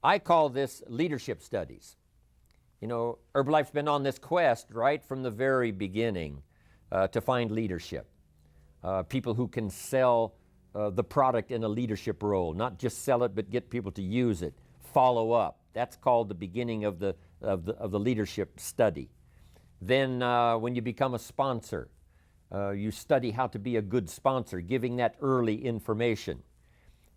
I call this leadership studies. You know, Herbalife's been on this quest right from the very beginning to find leadership. People who can sell the product in a leadership role, not just sell it, but get people to use it, follow up. That's called the beginning of the leadership study. Then when you become a sponsor, you study how to be a good sponsor, giving that early information,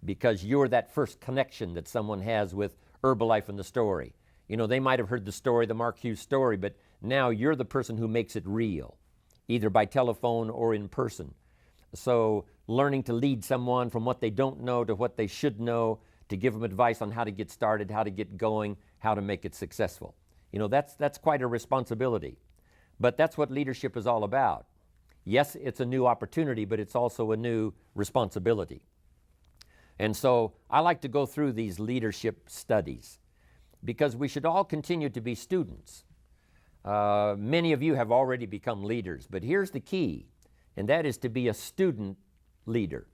because you're that first connection that someone has with Herbalife and the story. You know, they might have heard the story, the Mark Hughes story, but now you're the person who makes it real, either by telephone or in person. So learning to lead someone from what they don't know to what they should know, to give them advice on how to get started, how to get going, how to make it successful. You know, that's quite a responsibility. But that's what leadership is all about. Yes, it's a new opportunity, but it's also a new responsibility. And so I like to go through these leadership studies because we should all continue to be students. Many of you have already become leaders, but here's the key, and that is to be a student leader.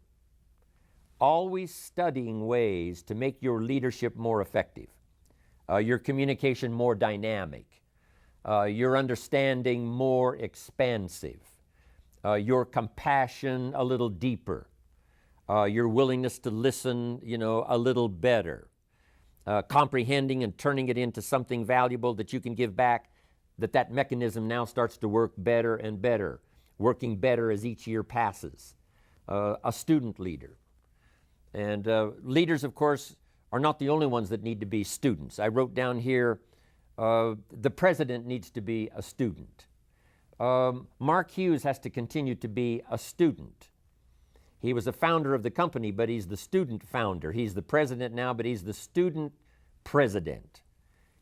Always studying ways to make your leadership more effective, your communication more dynamic, your understanding more expansive, your compassion a little deeper, your willingness to listen, you know, a little better, comprehending and turning it into something valuable that you can give back, that mechanism now starts to work better and better, working better as each year passes. A student leader. And leaders, of course, are not the only ones that need to be students. I wrote down here, the president needs to be a student. Mark Hughes has to continue to be a student. He was a founder of the company, but he's the student founder. He's the president now, but he's the student president.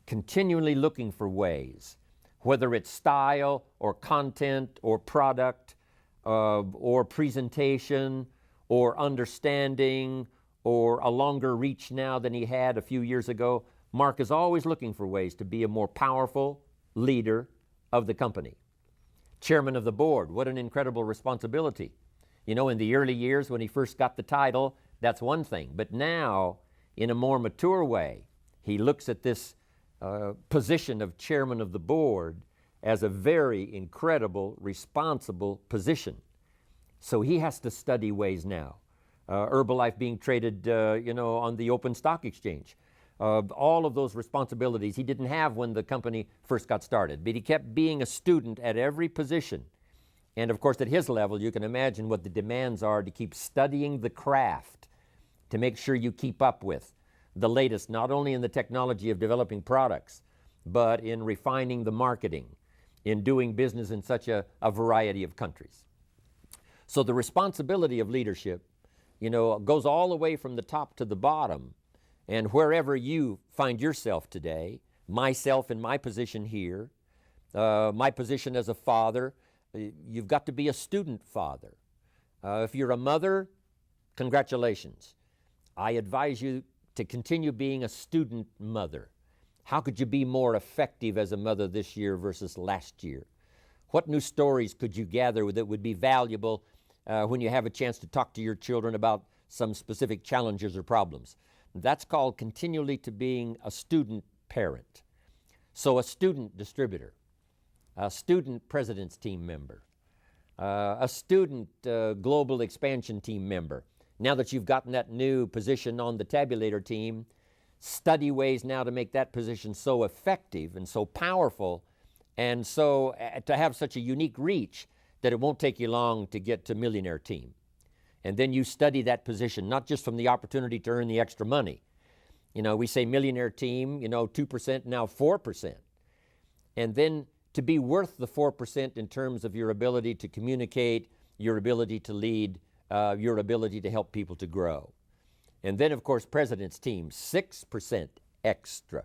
Continually looking for ways, whether it's style or content or product or presentation or understanding or a longer reach now than he had a few years ago. Mark is always looking for ways to be a more powerful leader of the company. Chairman of the board, what an incredible responsibility. You know, in the early years when he first got the title, that's one thing. But now, in a more mature way, he looks at this position of chairman of the board as a very incredible, responsible position. So he has to study ways now. Herbalife being traded, on the open stock exchange. All of those responsibilities he didn't have when the company first got started, but he kept being a student at every position. And of course, at his level, you can imagine what the demands are to keep studying the craft, to make sure you keep up with the latest, not only in the technology of developing products, but in refining the marketing, in doing business in such a variety of countries. So the responsibility of leadership, goes all the way from the top to the bottom. And wherever you find yourself today, myself in my position here, my position as a father, you've got to be a student father. If you're a mother, congratulations. I advise you to continue being a student mother. How could you be more effective as a mother this year versus last year? What new stories could you gather that would be valuable when you have a chance to talk to your children about some specific challenges or problems? That's called continually to being a student parent. So a student distributor, a student president's team member, a student global expansion team member. Now that you've gotten that new position on the tabulator team, study ways now to make that position so effective and so powerful and so to have such a unique reach that it won't take you long to get to millionaire team. And then you study that position, not just from the opportunity to earn the extra money. We say millionaire team, 2%, now 4%. And then to be worth the 4% in terms of your ability to communicate, your ability to lead, your ability to help people to grow. And then, of course, president's team, 6% extra.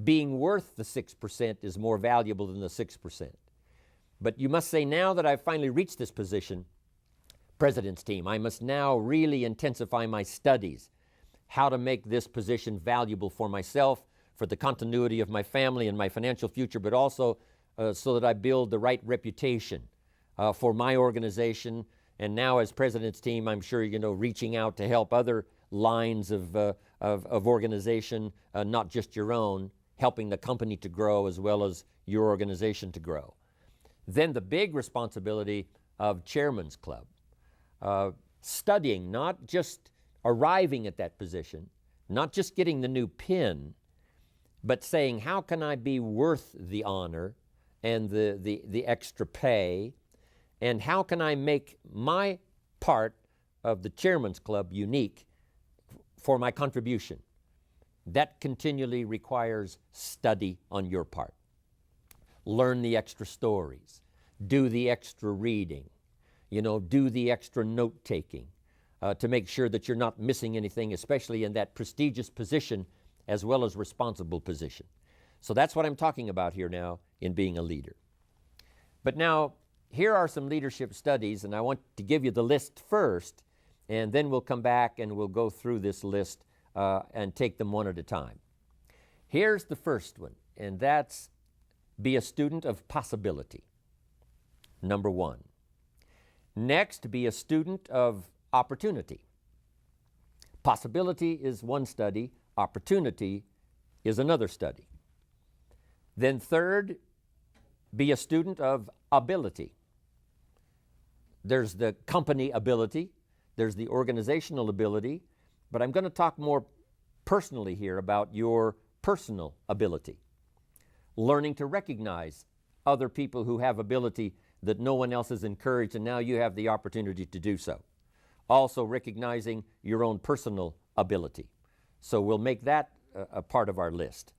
Being worth the 6% is more valuable than the 6%. But you must say, now that I've finally reached this position, president's team, I must now really intensify my studies, how to make this position valuable for myself, for the continuity of my family and my financial future, but also so that I build the right reputation for my organization. And now as president's team, I'm sure, reaching out to help other lines of organization, not just your own, helping the company to grow as well as your organization to grow. Then the big responsibility of Chairman's Club, studying, not just arriving at that position, not just getting the new pin, but saying, how can I be worth the honor and the extra pay, and how can I make my part of the Chairman's Club unique for my contribution? That continually requires study on your part. Learn the extra stories, do the extra reading, do the extra note-taking to make sure that you're not missing anything, especially in that prestigious position as well as responsible position. So that's what I'm talking about here now in being a leader. But now, here are some leadership studies, and I want to give you the list first, and then we'll come back and we'll go through this list and take them one at a time. Here's the first one, and that's be a student of possibility. Number one. Next, be a student of opportunity. Possibility is one study, opportunity is another study. Then third, be a student of ability. There's the company ability, there's the organizational ability, but I'm going to talk more personally here about your personal ability. Learning to recognize other people who have ability that no one else has encouraged, and now you have the opportunity to do so. Also recognizing your own personal ability. So we'll make that a part of our list.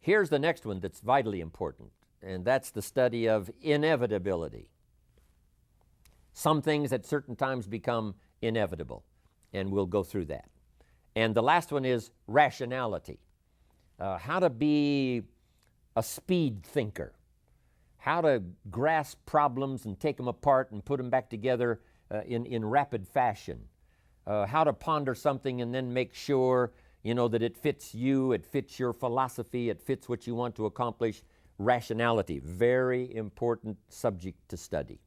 Here's the next one that's vitally important, and that's the study of inevitability. Some things at certain times become inevitable, and we'll go through that. And the last one is rationality. How to be a speed thinker. How to grasp problems and take them apart and put them back together in rapid fashion. How to ponder something and then make sure that it fits you, it fits your philosophy, it fits what you want to accomplish. Rationality, very important subject to study.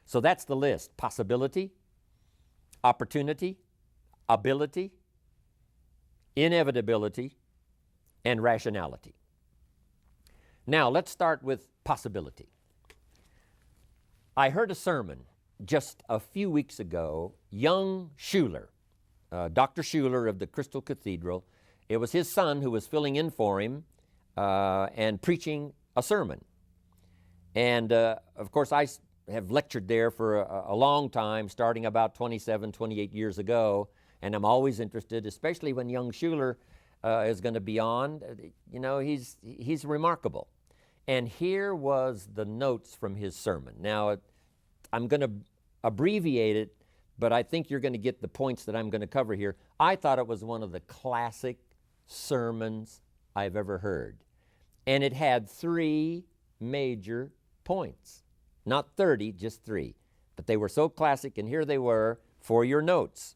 So that's the list: possibility, opportunity, ability, inevitability, and rationality. Now let's start with possibility. I heard a sermon just a few weeks ago. Young Schuler, Dr. Schuler of the Crystal Cathedral, it was his son who was filling in for him and preaching a sermon. And of course I have lectured there for a long time, starting about 27, 28 years ago, and I'm always interested, especially when young Schuler is going to be on. He's remarkable. And here was the notes from his sermon. Now, I'm going to abbreviate it, but I think you're going to get the points that I'm going to cover here. I thought it was one of the classic sermons I've ever heard. And it had 3 major points. Not 30, just 3. But they were so classic, and here they were for your notes.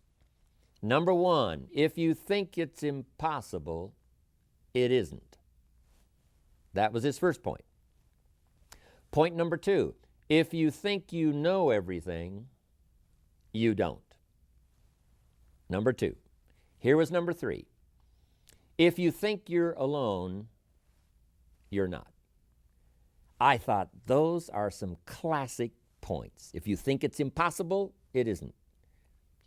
Number 1, if you think it's impossible, it isn't. That was his first point. Point number 2, if you think you know everything, you don't. Number 2. Here was number 3. If you think you're alone, you're not. I thought those are some classic points. If you think it's impossible, it isn't.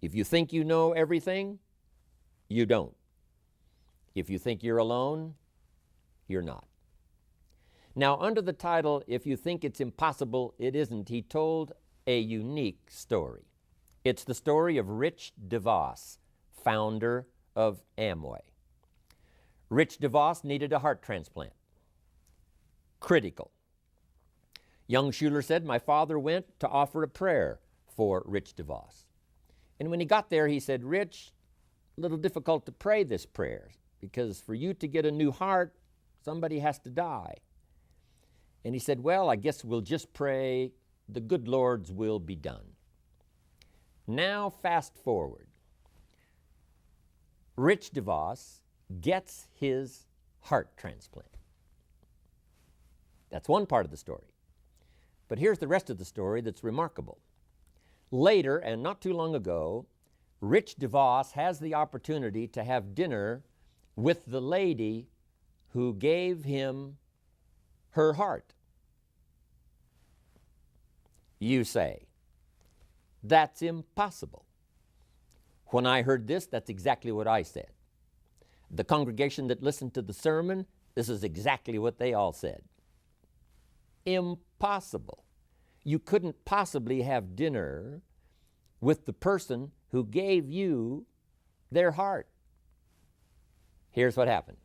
If you think you know everything, you don't. If you think you're alone, you're not. Now, under the title, If You Think It's Impossible, It Isn't, he told a unique story. It's the story of Rich DeVos, founder of Amway. Rich DeVos needed a heart transplant. Critical. Young Schuler said, my father went to offer a prayer for Rich DeVos. And when he got there, he said, Rich, a little difficult to pray this prayer because for you to get a new heart, somebody has to die. And he said, well, I guess we'll just pray the good Lord's will be done. Now fast forward. Rich DeVos gets his heart transplant. That's one part of the story. But here's the rest of the story that's remarkable. Later, and not too long ago, Rich DeVos has the opportunity to have dinner with the lady who gave him her heart. You say, that's impossible. When I heard this, that's exactly what I said. The congregation that listened to the sermon, this is exactly what they all said. Impossible. You couldn't possibly have dinner with the person who gave you their heart. Here's what happened.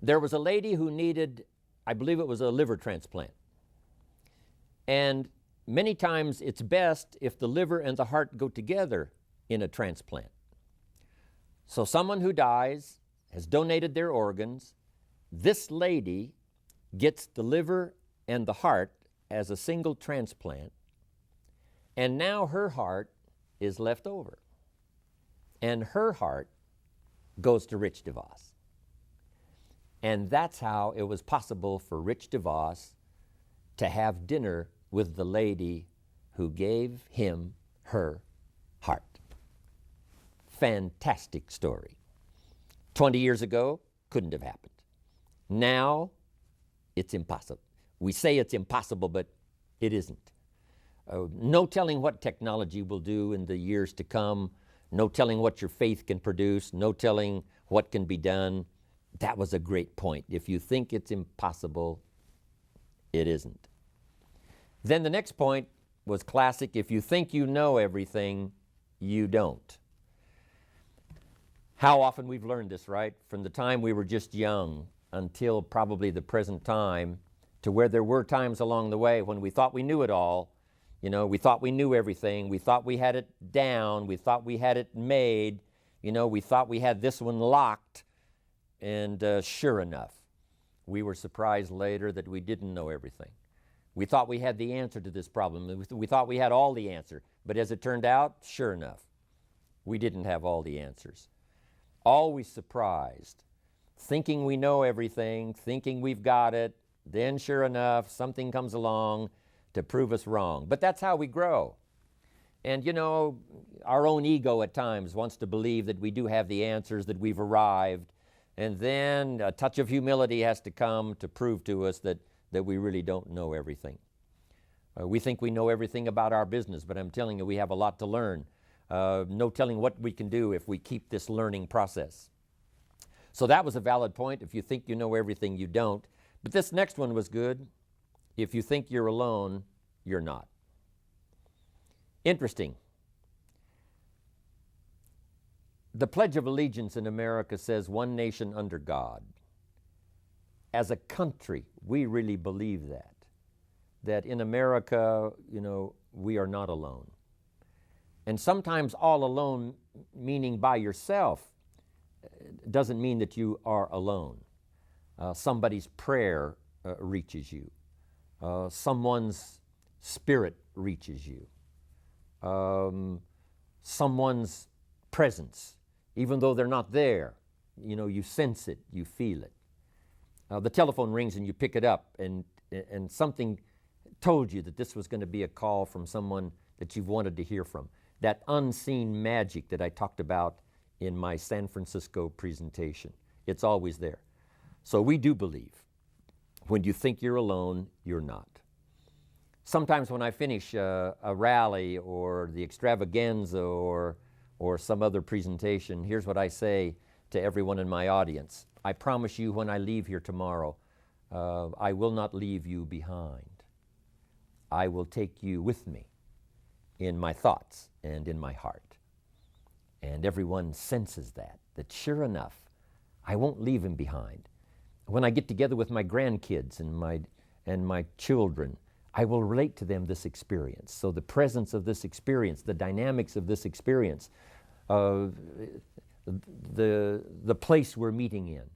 There was a lady who needed, I believe it was a liver transplant. And many times it's best if the liver and the heart go together in a transplant. So someone who dies has donated their organs. This lady gets the liver and the heart as a single transplant, and now her heart is left over. And her heart goes to Rich DeVos. And that's how it was possible for Rich DeVos to have dinner with the lady who gave him her heart. Fantastic story. 20 years ago, couldn't have happened. Now, it's impossible. We say it's impossible, but it isn't. No telling what technology will do in the years to come. No telling what your faith can produce. No telling what can be done. That was a great point. If you think it's impossible, it isn't. Then the next point was classic. If you think you know everything, you don't. How often we've learned this, right? From the time we were just young until probably the present time, to where there were times along the way when we thought we knew it all. We thought we knew everything. We thought we had it down. We thought we had it made. We thought we had this one locked. And sure enough, we were surprised later that we didn't know everything. We thought we had the answer to this problem. We thought we had all the answer. But as it turned out, sure enough, we didn't have all the answers. Always surprised, thinking we know everything, thinking we've got it. Then sure enough, something comes along to prove us wrong. But that's how we grow. And our own ego at times wants to believe that we do have the answers, that we've arrived. And then a touch of humility has to come to prove to us that we really don't know everything. We think we know everything about our business, but I'm telling you, we have a lot to learn. No telling what we can do if we keep this learning process. So that was a valid point. If you think you know everything, you don't. But this next one was good. If you think you're alone, you're not. Interesting. The Pledge of Allegiance in America says one nation under God. As a country, we really believe that. That in America, we are not alone. And sometimes all alone, meaning by yourself, doesn't mean that you are alone. Somebody's prayer reaches you. Someone's spirit reaches you. Someone's presence, even though they're not there, you sense it, you feel it. The telephone rings and you pick it up, and something told you that this was going to be a call from someone that you've wanted to hear from. That unseen magic that I talked about in my San Francisco presentation. It's always there. So we do believe when you think you're alone, you're not. Sometimes when I finish a rally or the extravaganza or some other presentation, here's what I say to everyone in my audience. I promise you when I leave here tomorrow, I will not leave you behind. I will take you with me in my thoughts and in my heart. And everyone senses that sure enough, I won't leave him behind. When I get together with my grandkids and my children, I will relate to them this experience. So the presence of this experience, the dynamics of this experience, the place we're meeting in,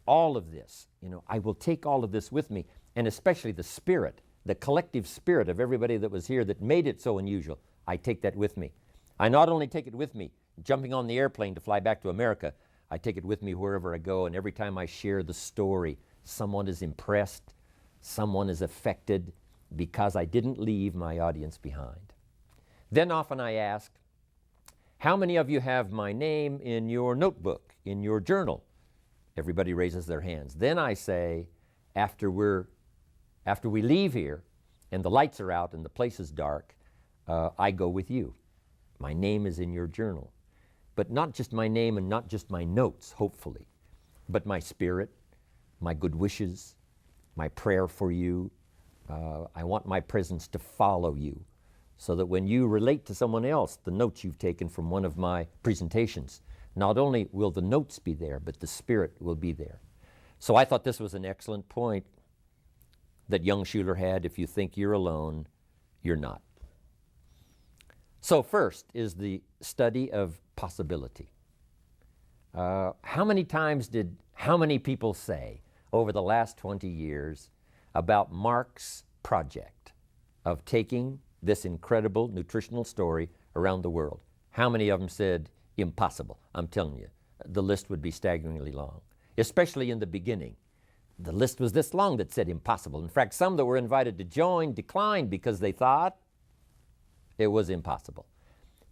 all of this, I will take all of this with me, and especially the spirit, the collective spirit of everybody that was here that made it so unusual. I take that with me. I not only take it with me, jumping on the airplane to fly back to America, I take it with me wherever I go, and every time I share the story, someone is impressed, someone is affected because I didn't leave my audience behind. Then often I ask, How many of you have my name in your notebook, in your journal? Everybody raises their hands. Then I say, after we leave here and the lights are out and the place is dark, I go with you. My name is in your journal. But not just my name and not just my notes, hopefully, but my spirit, my good wishes, my prayer for you. I want my presence to follow you so that when you relate to someone else the notes you've taken from one of my presentations, not only will the notes be there, but the spirit will be there. So I thought this was an excellent point that young Schuler had. If you think you're alone, you're not. So first is the study of possibility. How many times did how many people say over the last 20 years about Mark's project of taking this incredible nutritional story around the world? How many of them said, impossible? I'm telling you, the list would be staggeringly long, especially in the beginning. The list was this long that said impossible. In fact, some that were invited to join declined because they thought it was impossible.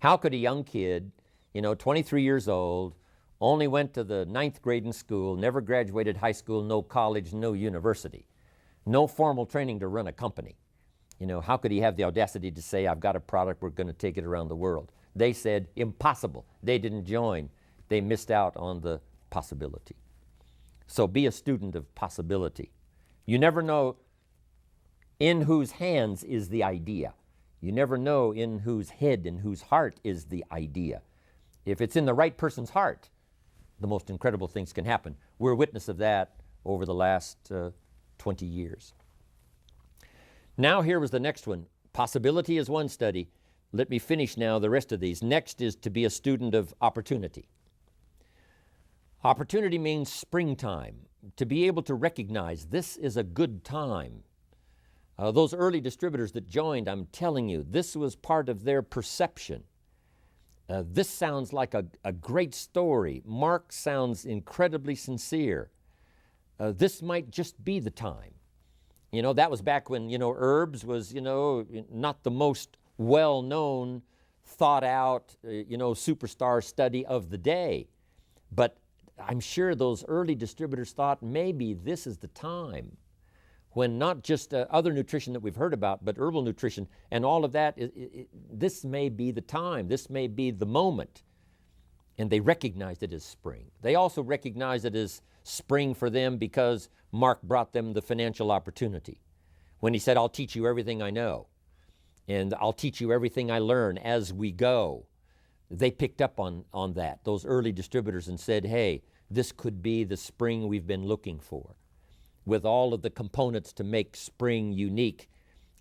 How could a young kid, 23 years old, only went to the 9th grade in school, never graduated high school, no college, no university, no formal training to run a company? How could he have the audacity to say, I've got a product, we're going to take it around the world? They said impossible. They didn't join. They missed out on the possibility. So be a student of possibility. You never know in whose hands is the idea. You never know in whose head and whose heart is the idea. If it's in the right person's heart, the most incredible things can happen. We're a witness of that over the last 20 years. Now here was the next one. Possibility is one study. Let me finish now the rest of these. Next is to be a student of opportunity. Opportunity means springtime, to be able to recognize this is a good time. Those early distributors that joined, I'm telling you, this was part of their perception. This sounds like a great story. Mark sounds incredibly sincere. This might just be the time. That was back when, herbs was, not the most well-known, thought-out, superstar study of the day. But I'm sure those early distributors thought maybe this is the time when not just other nutrition that we've heard about, but herbal nutrition and all of that, this may be the time, this may be the moment. And they recognized it as spring. They also recognized it as spring for them because Mark brought them the financial opportunity. When he said, I'll teach you everything I know, and I'll teach you everything I learn as we go. They picked up on that, those early distributors, and said, hey, this could be the spring we've been looking for, with all of the components to make spring unique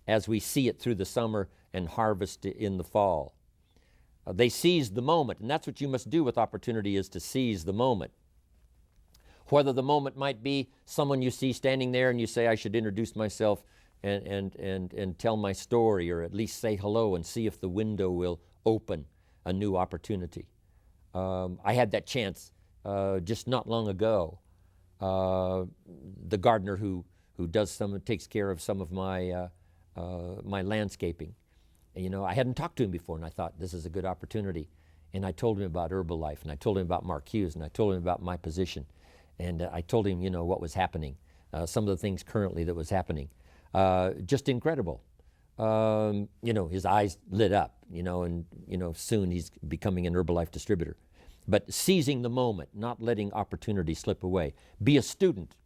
as we see it through the summer and harvest in the fall. They seized the moment, and that's what you must do with opportunity, is to seize the moment. Whether the moment might be someone you see standing there and you say, I should introduce myself and tell my story, or at least say hello and see if the window will open a new opportunity. I had that chance just not long ago. The gardener who takes care of some of my my landscaping. I hadn't talked to him before, and I thought this is a good opportunity. And I told him about Herbalife, and I told him about Mark Hughes, and I told him about my position, and I told him, what was happening, some of the things currently that was happening. Just incredible. His eyes lit up, and soon he's becoming an Herbalife distributor. But seizing the moment, not letting opportunity slip away. Be a student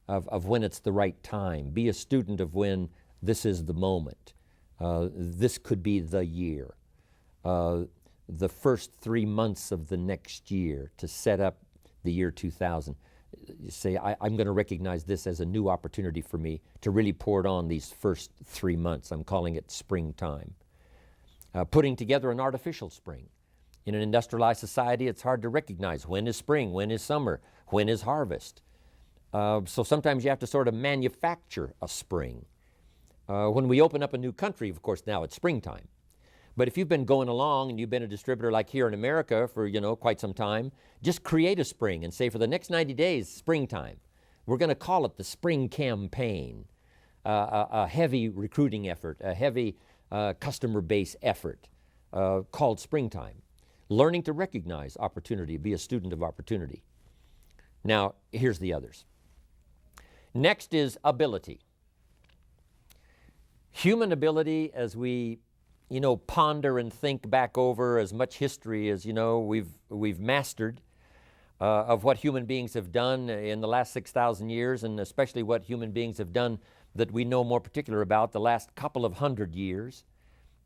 of when it's the right time. Be a student of when this is the moment. This could be the year. The first 3 months of the next year to set up the year 2000. You say, I'm going to recognize this as a new opportunity for me to really pour it on these first 3 months. I'm calling it springtime. Putting together an artificial spring. In an industrialized society, it's hard to recognize when is spring, when is summer, when is harvest. So sometimes you have to sort of manufacture a spring. When we open up a new country, of course, now it's springtime. But if you've been going along and you've been a distributor like here in America for, quite some time, just create a spring and say for the next 90 days, springtime. We're going to call it the spring campaign, a heavy recruiting effort, a heavy customer base effort called springtime. Learning to recognize opportunity, be a student of opportunity. Now, here's the others. Next is ability. Human ability, as we, ponder and think back over as much history as, we've mastered of what human beings have done in the last 6,000 years, and especially what human beings have done that we know more particular about the last couple of hundred years,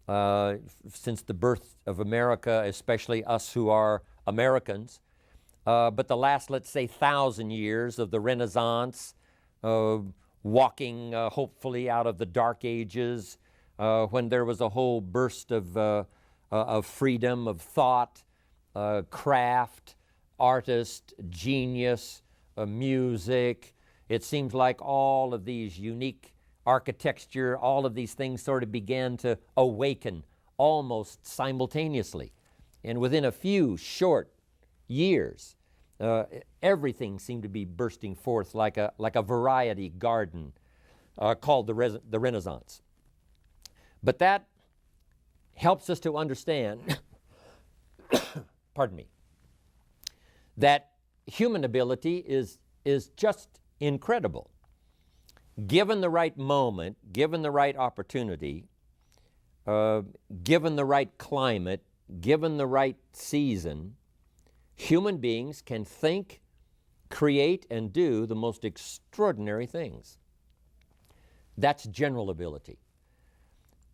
since the birth of America, especially us who are Americans. But the last, let's say, 1,000 years of the Renaissance, walking hopefully out of the Dark Ages, when there was a whole burst of freedom, of thought, craft, artist, genius, music. It seems like all of these unique architecture, all of these things sort of began to awaken almost simultaneously. And within a few short years, everything seemed to be bursting forth like a variety garden called the Renaissance. But that helps us to understand, pardon me, that human ability is just incredible. Given the right moment, given the right opportunity, given the right climate, given the right season, human beings can think, create, and do the most extraordinary things. That's general ability.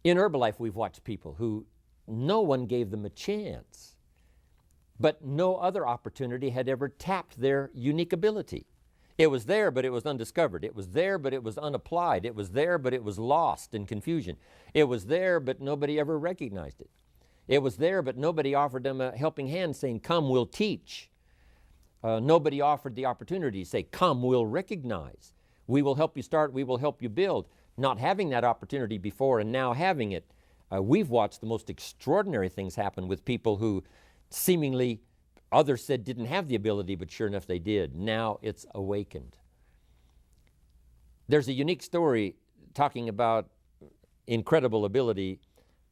In Herbalife, we've watched people who no one gave them a chance, but no other opportunity had ever tapped their unique ability. It was there, but it was undiscovered. It was there, but it was unapplied. It was there, but it was lost in confusion. It was there, but nobody ever recognized it. It was there, but nobody offered them a helping hand saying, come, we'll teach. Nobody offered the opportunity to say, come, we'll recognize. We will help you start, we will help you build. Not having that opportunity before and now having it, we've watched the most extraordinary things happen with people who seemingly others said didn't have the ability, but sure enough they did. Now it's awakened. There's a unique story talking about incredible ability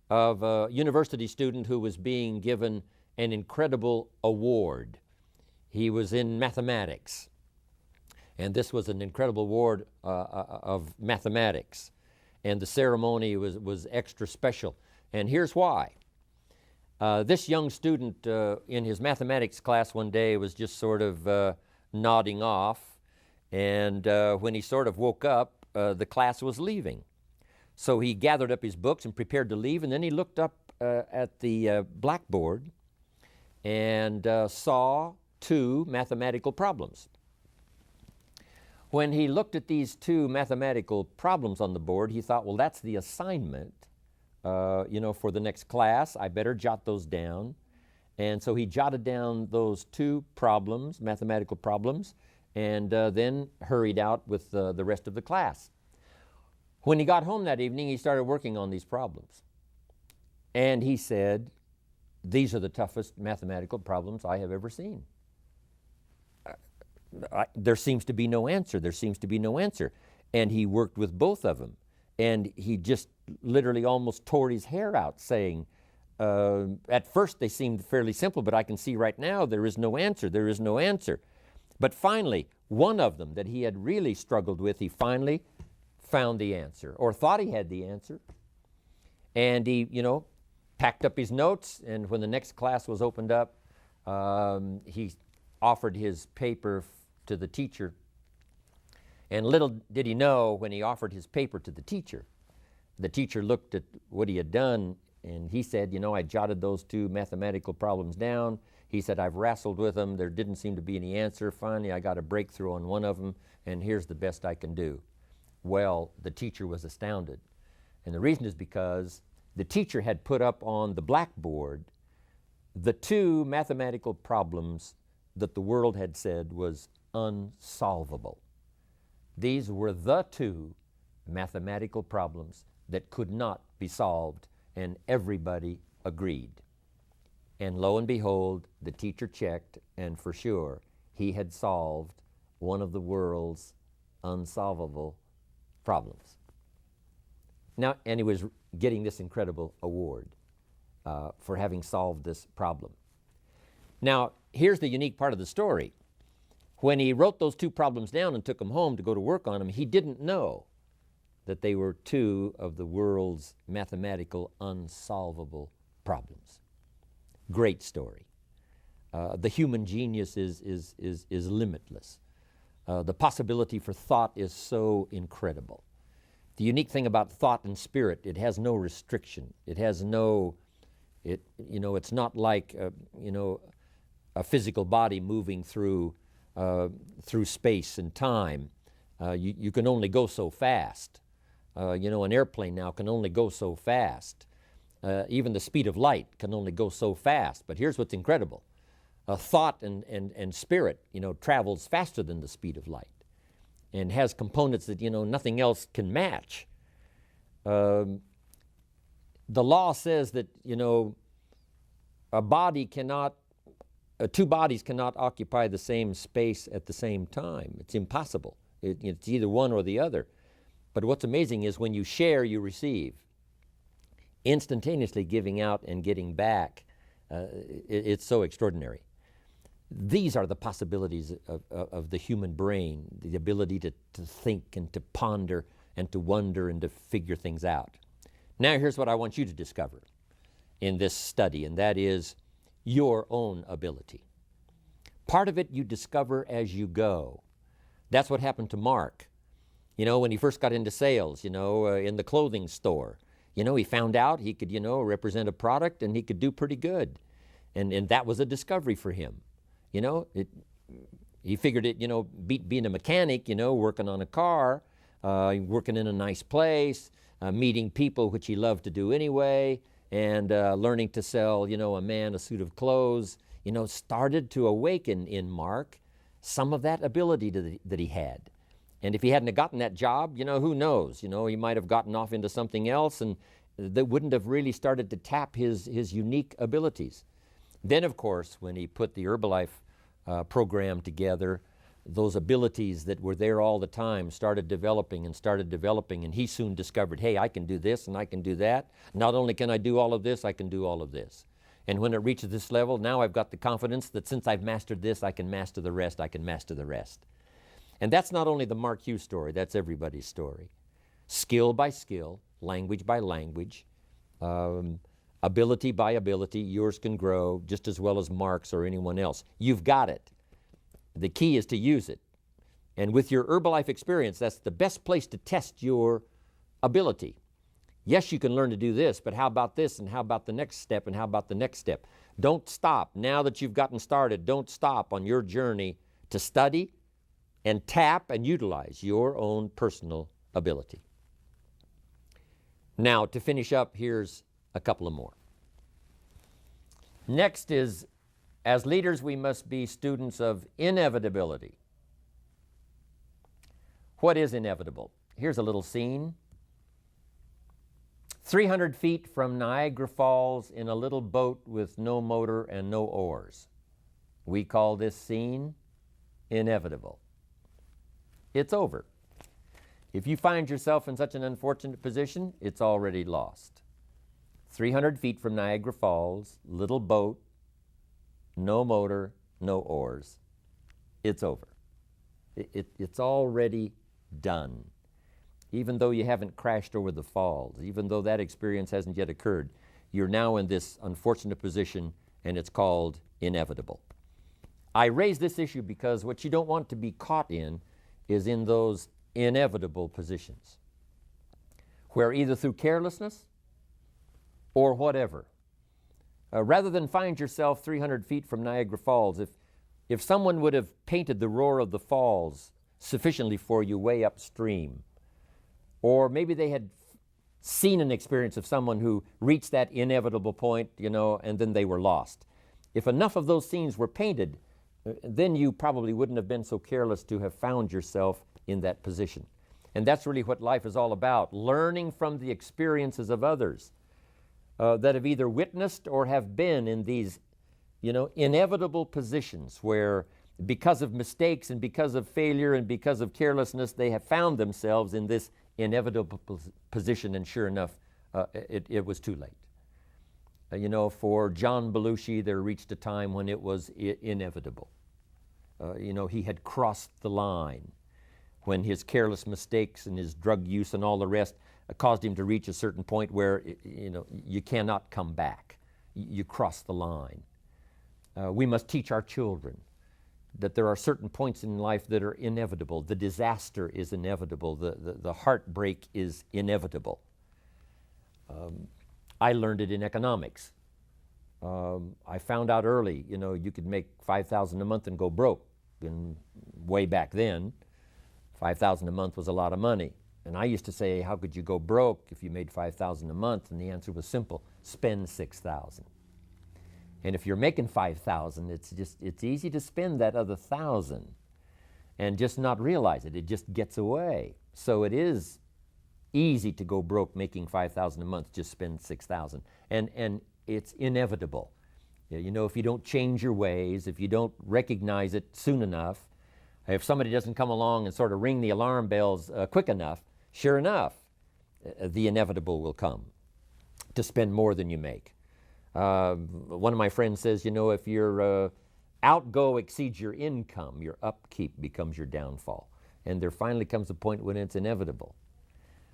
of a university student who was being given an incredible award. He was in mathematics, and this was an incredible award of mathematics, and the ceremony was extra special. And here's why. This young student in his mathematics class one day was just sort of nodding off, and when he sort of woke up, the class was leaving. So he gathered up his books and prepared to leave, and then he looked up at the blackboard and saw two mathematical problems. When he looked at these two mathematical problems on the board, he thought, well, that's the assignment for the next class. I better jot those down. And so he jotted down those two problems, mathematical problems, and then hurried out with the rest of the class. When he got home that evening, he started working on these problems. And he said, these are the toughest mathematical problems I have ever seen. There seems to be no answer. There seems to be no answer. And he worked with both of them. And he just literally almost tore his hair out saying, at first they seemed fairly simple, but I can see right now there is no answer. There is no answer. But finally, one of them that he had really struggled with, he finally found the answer, or thought he had the answer. And he, packed up his notes, and when the next class was opened up, he offered his paper to the teacher. And little did he know, when he offered his paper to the teacher looked at what he had done, and he said, I jotted those two mathematical problems down. He said, I've wrestled with them. There didn't seem to be any answer. Finally, I got a breakthrough on one of them, and here's the best I can do. Well, the teacher was astounded. And the reason is because the teacher had put up on the blackboard the two mathematical problems that the world had said was unsolvable. These were the two mathematical problems that could not be solved, and everybody agreed. And lo and behold, the teacher checked, and for sure, he had solved one of the world's unsolvable problems. Now, and he was getting this incredible award for having solved this problem. Now, here's the unique part of the story. When he wrote those two problems down and took them home to go to work on them, he didn't know that they were two of the world's mathematical unsolvable problems. Great story. The human genius is limitless. The possibility for thought is so incredible. The unique thing about thought and spirit, it has no restriction. It has no, it's not like, a physical body moving through space and time. You can only go so fast. An airplane now can only go so fast. Even the speed of light can only go so fast. But here's what's incredible. Thought and spirit, travels faster than the speed of light and has components that, nothing else can match. The law says that, two bodies cannot occupy the same space at the same time. It's impossible. It's either one or the other. But what's amazing is when you share, you receive. Instantaneously giving out and getting back, it's so extraordinary. These are the possibilities of the human brain, the ability to think and to ponder and to wonder and to figure things out. Now here's what I want you to discover in this study, and that is your own ability. Part of it you discover as you go. That's what happened to Mark. When he first got into sales, in the clothing store, he found out he could, represent a product and he could do pretty good. And that was a discovery for him. He figured it, beat being a mechanic, working on a car, working in a nice place, meeting people, which he loved to do anyway, and learning to sell, a man a suit of clothes, started to awaken in Mark some of that ability that he had. And if he hadn't gotten that job, who knows? He might have gotten off into something else and that wouldn't have really started to tap his unique abilities. Then, of course, when he put the Herbalife program together, those abilities that were there all the time started developing, and he soon discovered, hey, I can do this and I can do that. Not only can I do all of this, I can do all of this. And when it reaches this level, now I've got the confidence that since I've mastered this, I can master the rest, I can master the rest. And that's not only the Mark Hughes story, that's everybody's story. Skill by skill, language by language, ability by ability, yours can grow just as well as Mark's or anyone else. You've got it. The key is to use it. And with your Herbalife experience, that's the best place to test your ability. Yes, you can learn to do this, but how about this, and how about the next step, and how about the next step? Don't stop. Now that you've gotten started, don't stop on your journey to study and tap and utilize your own personal ability. Now, to finish up, here's a couple of more. Next is, as leaders, we must be students of inevitability. What is inevitable? Here's a little scene. 300 feet from Niagara Falls in a little boat with no motor and no oars. We call this scene inevitable. It's over. If you find yourself in such an unfortunate position, it's already lost. 300 feet from Niagara Falls, little boat, no motor, no oars. It's over. It's already done. Even though you haven't crashed over the falls, even though that experience hasn't yet occurred, you're now in this unfortunate position, and it's called inevitable. I raise this issue because what you don't want to be caught in is in those inevitable positions, where either through carelessness or whatever, rather than find yourself 300 feet from Niagara Falls, if someone would have painted the roar of the falls sufficiently for you way upstream, or maybe they had seen an experience of someone who reached that inevitable point, and then they were lost. If enough of those scenes were painted, then you probably wouldn't have been so careless to have found yourself in that position. And that's really what life is all about, learning from the experiences of others that have either witnessed or have been in these, inevitable positions where because of mistakes and because of failure and because of carelessness, they have found themselves in this inevitable position, and sure enough, it was too late. For John Belushi, there reached a time when it was inevitable. He had crossed the line when his careless mistakes and his drug use and all the rest caused him to reach a certain point where, you cannot come back. You cross the line. We must teach our children that there are certain points in life that are inevitable. The disaster is inevitable. The heartbreak is inevitable. I learned it in economics. I found out early, you could make $5,000 a month and go broke. And way back then, $5,000 a month was a lot of money. And I used to say, how could you go broke if you made $5,000 a month? And the answer was simple: spend $6,000. And if you're making $5,000, it's easy to spend that other $1,000 and just not realize it. It just gets away. So it is easy to go broke making $5,000 a month, just spend $6,000. And it's inevitable. If you don't change your ways, if you don't recognize it soon enough, if somebody doesn't come along and sort of ring the alarm bells quick enough, sure enough, the inevitable will come, to spend more than you make. One of my friends says, if your outgo exceeds your income, your upkeep becomes your downfall. And there finally comes a point when it's inevitable.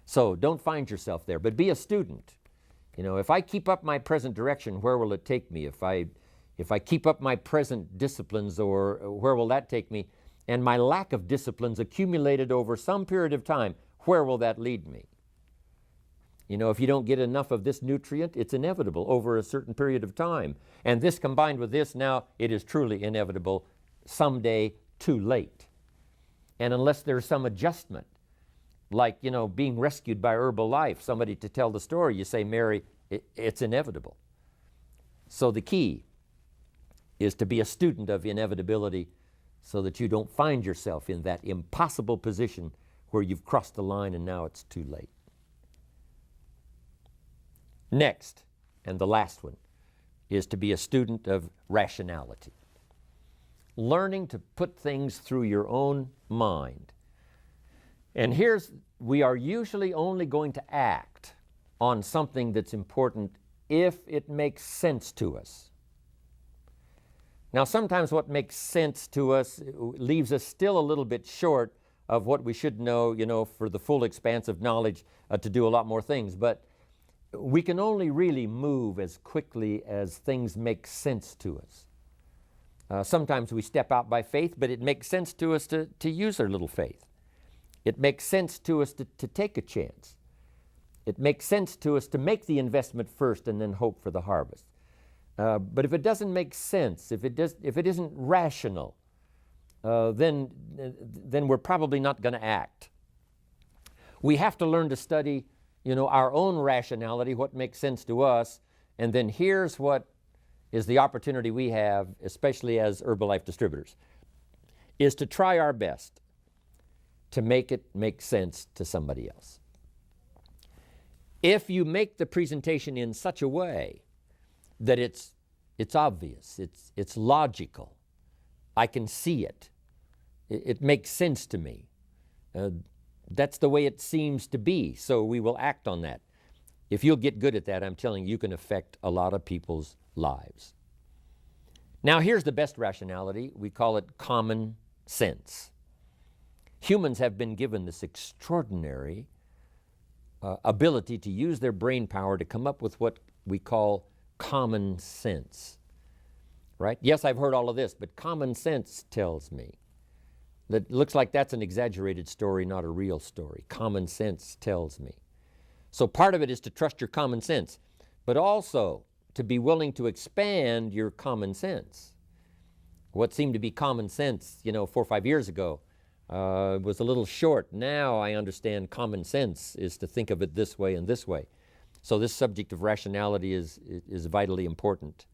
So don't find yourself there, but be a student. If I keep up my present direction, where will it take me? If I keep up my present disciplines, or where will that take me? And my lack of disciplines accumulated over some period of time, where will that lead me? If you don't get enough of this nutrient, it's inevitable over a certain period of time. And this combined with this, now it is truly inevitable, someday too late. And unless there's some adjustment, like, being rescued by Herbalife, somebody to tell the story, you say, Mary, it's inevitable. So the key is to be a student of inevitability so that you don't find yourself in that impossible position where you've crossed the line and now it's too late. Next, and the last one, is to be a student of rationality. Learning to put things through your own mind. And we are usually only going to act on something that's important if it makes sense to us. Now, sometimes what makes sense to us leaves us still a little bit short of what we should know, for the full expanse of knowledge to do a lot more things. But we can only really move as quickly as things make sense to us. Sometimes we step out by faith, but it makes sense to us to use our little faith. It makes sense to us to take a chance. It makes sense to us to make the investment first and then hope for the harvest. But if it doesn't make sense, if it isn't rational, then we're probably not going to act. We have to learn to study, our own rationality, what makes sense to us, and then here's what is the opportunity we have, especially as Herbalife distributors, is to try our best to make it make sense to somebody else. If you make the presentation in such a way that it's obvious, it's logical, I can see it, it makes sense to me, that's the way it seems to be, so we will act on that. If you'll get good at that, I'm telling you, you can affect a lot of people's lives. Now, here's the best rationality. We call it common sense. Humans have been given this extraordinary ability to use their brain power to come up with what we call common sense, right? Yes, I've heard all of this, but common sense tells me that looks like that's an exaggerated story, not a real story. Common sense tells me. So part of it is to trust your common sense, but also to be willing to expand your common sense. What seemed to be common sense, 4 or 5 years ago, was a little short. Now I understand common sense is to think of it this way and this way. So this subject of rationality is vitally important.